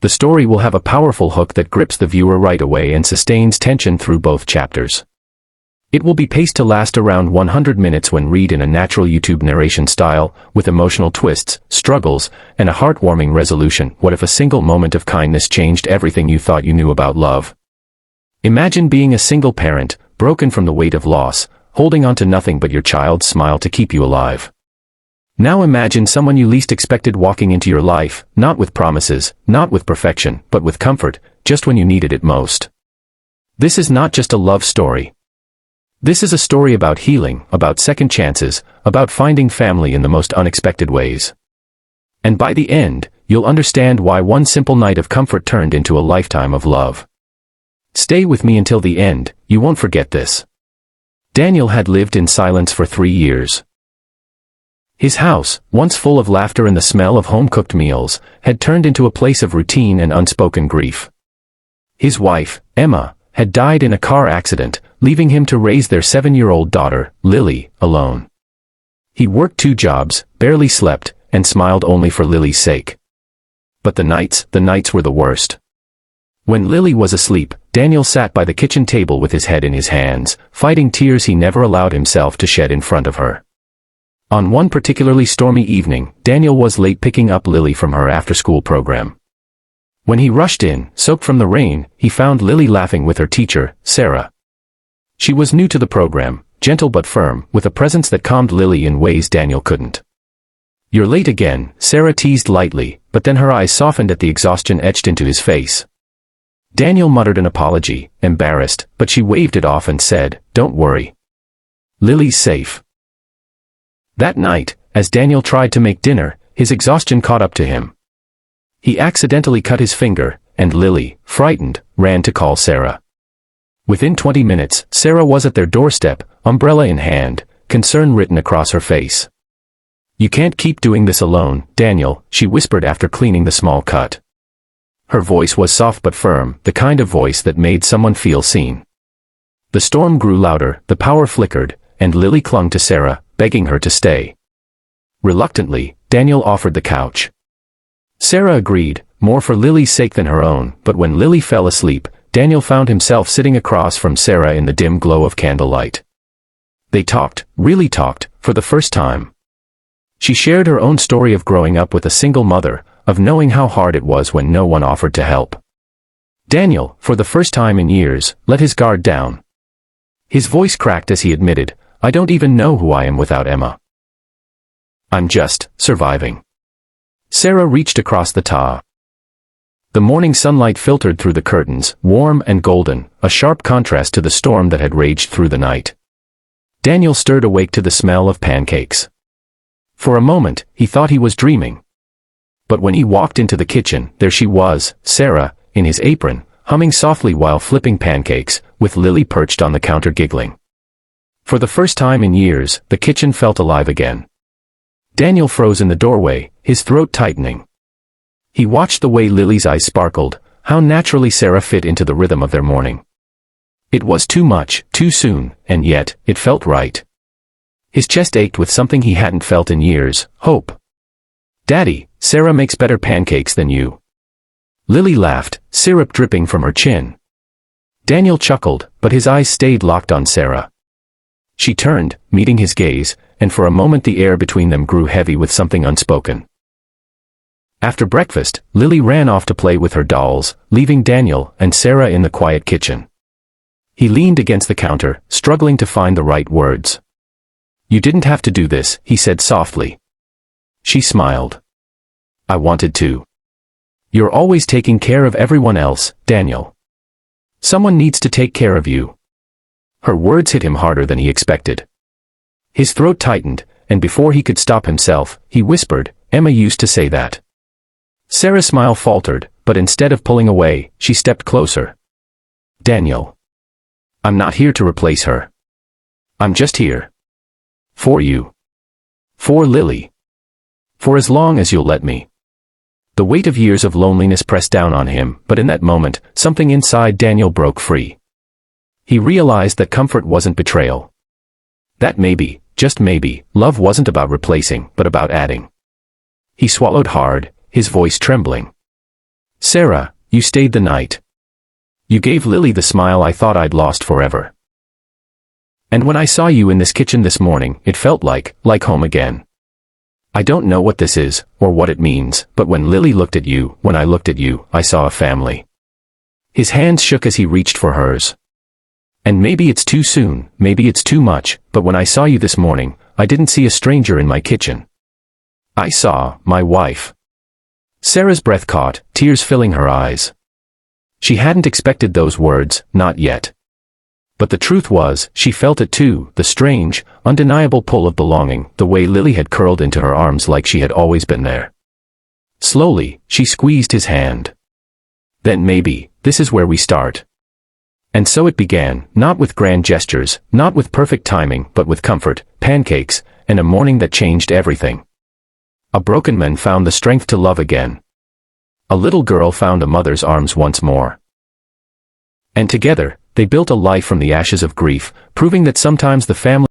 The story will have a powerful hook that grips the viewer right away and sustains tension through both chapters. It will be paced to last around 100 minutes when read in a natural YouTube narration style, with emotional twists, struggles, and a heartwarming resolution. What if a single moment of kindness changed everything you thought you knew about love? Imagine being a single parent, broken from the weight of loss, holding on to nothing but your child's smile to keep you alive. Now imagine someone you least expected walking into your life, not with promises, not with perfection, but with comfort, just when you needed it most. This is not just a love story. This is a story about healing, about second chances, about finding family in the most unexpected ways. And by the end, you'll understand why one simple night of comfort turned into a lifetime of love. Stay with me until the end, you won't forget this. Daniel had lived in silence for 3 years. His house, once full of laughter and the smell of home-cooked meals, had turned into a place of routine and unspoken grief. His wife, Emma, had died in a car accident, leaving him to raise their 7-year-old daughter, Lily, alone. He worked 2 jobs, barely slept, and smiled only for Lily's sake. But the nights were the worst. When Lily was asleep, Daniel sat by the kitchen table with his head in his hands, fighting tears he never allowed himself to shed in front of her. On one particularly stormy evening, Daniel was late picking up Lily from her after-school program. When he rushed in, soaked from the rain, he found Lily laughing with her teacher, Sarah. She was new to the program, gentle but firm, with a presence that calmed Lily in ways Daniel couldn't. "You're late again," Sarah teased lightly, but then her eyes softened at the exhaustion etched into his face. Daniel muttered an apology, embarrassed, but she waved it off and said, "Don't worry. Lily's safe." That night, as Daniel tried to make dinner, his exhaustion caught up to him. He accidentally cut his finger, and Lily, frightened, ran to call Sarah. Within 20 minutes, Sarah was at their doorstep, umbrella in hand, concern written across her face. "You can't keep doing this alone, Daniel," she whispered after cleaning the small cut. Her voice was soft but firm, the kind of voice that made someone feel seen. The storm grew louder, the power flickered, and Lily clung to Sarah, begging her to stay. Reluctantly, Daniel offered the couch. Sarah agreed, more for Lily's sake than her own, but when Lily fell asleep, Daniel found himself sitting across from Sarah in the dim glow of candlelight. They talked, really talked, for the first time. She shared her own story of growing up with a single mother, of knowing how hard it was when no one offered to help. Daniel, for the first time in years, let his guard down. His voice cracked as he admitted, "I don't even know who I am without Emma. I'm just surviving." Sarah reached across the table. The morning sunlight filtered through the curtains, warm and golden, a sharp contrast to the storm that had raged through the night. Daniel stirred awake to the smell of pancakes. For a moment, he thought he was dreaming. But when he walked into the kitchen, there she was, Sarah, in his apron, humming softly while flipping pancakes, with Lily perched on the counter giggling. For the first time in years, the kitchen felt alive again. Daniel froze in the doorway, his throat tightening. He watched the way Lily's eyes sparkled, how naturally Sarah fit into the rhythm of their morning. It was too much, too soon, and yet, it felt right. His chest ached with something he hadn't felt in years, hope. "Daddy, Sarah makes better pancakes than you." Lily laughed, syrup dripping from her chin. Daniel chuckled, but his eyes stayed locked on Sarah. She turned, meeting his gaze, and for a moment the air between them grew heavy with something unspoken. After breakfast, Lily ran off to play with her dolls, leaving Daniel and Sarah in the quiet kitchen. He leaned against the counter, struggling to find the right words. "You didn't have to do this," he said softly. She smiled. "I wanted to. You're always taking care of everyone else, Daniel. Someone needs to take care of you." Her words hit him harder than he expected. His throat tightened, and before he could stop himself, he whispered, "Emma used to say that." Sarah's smile faltered, but instead of pulling away, she stepped closer. "Daniel. I'm not here to replace her. I'm just here. For you. For Lily. For as long as you'll let me." The weight of years of loneliness pressed down on him, but in that moment, something inside Daniel broke free. He realized that comfort wasn't betrayal. That maybe, just maybe, love wasn't about replacing, but about adding. He swallowed hard, his voice trembling. Sarah, you stayed the night. You gave Lily the smile I thought I'd lost forever. And when I saw you in this kitchen this morning, it felt like home again. I don't know what this is, or what it means, but when Lily looked at you, when I looked at you, I saw a family. His hands shook as he reached for hers. And maybe it's too soon, maybe it's too much, but when I saw you this morning, I didn't see a stranger in my kitchen. I saw my wife. Sarah's breath caught, tears filling her eyes. She hadn't expected those words, not yet. But the truth was, she felt it too, the strange, undeniable pull of belonging, the way Lily had curled into her arms like she had always been there. Slowly, she squeezed his hand. Then maybe, this is where we start. And so it began, not with grand gestures, not with perfect timing, but with comfort, pancakes, and a morning that changed everything. A broken man found the strength to love again. A little girl found a mother's arms once more. And together, they built a life from the ashes of grief, proving that sometimes the family